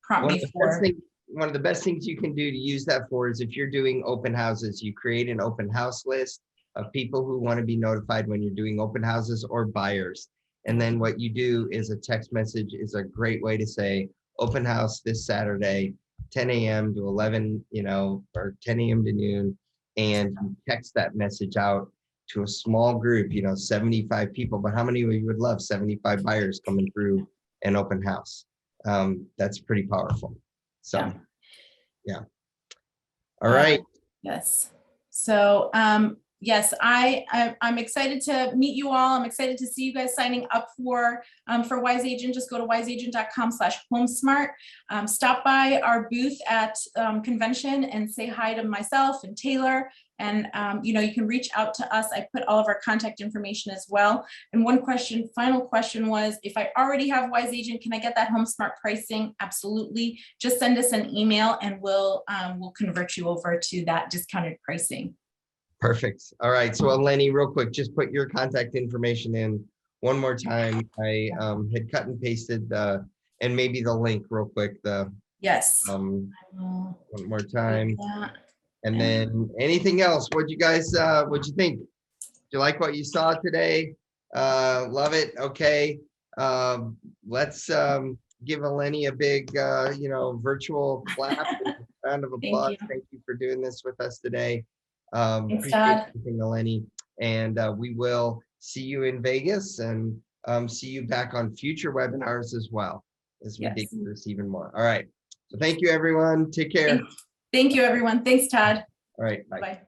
prompt me for. One of the best things you can do to use that for is if you're doing open houses, you create an open house list of people who want to be notified when you're doing open houses or buyers. And then what you do is a text message is a great way to say open house this Saturday, 10 a.m. to 11, or 10 a.m. to noon. And you text that message out to a small group, 75 people. But how many of you would love 75 buyers coming through an open house? That's pretty powerful. So, yeah. All right. Yes. So, yes, I'm excited to meet you all. I'm excited to see you guys signing up for Wise Agent. Just go to wiseagent.com/HomeSmart. Stop by our booth at convention and say hi to myself and Taylor. And you can reach out to us. I put all of our contact information as well. And final question was, if I already have Wise Agent, can I get that HomeSmart pricing? Absolutely. Just send us an email and we'll convert you over to that discounted pricing. Perfect. All right. So Eleni, real quick, just put your contact information in one more time. I had cut and pasted and maybe the link real quick. Yes. One more time. And then anything else? What'd you think? Did you like what you saw today? Love it. Okay. Let's give Eleni a big, virtual clap, round of applause. Thank you for doing this with us today. Appreciate everything, Eleni, and we will see you in Vegas and see you back on future webinars as well as we dig into this even more. All right. So thank you, everyone. Take care. Thank you, everyone. Thanks, Todd. All right, bye. Bye.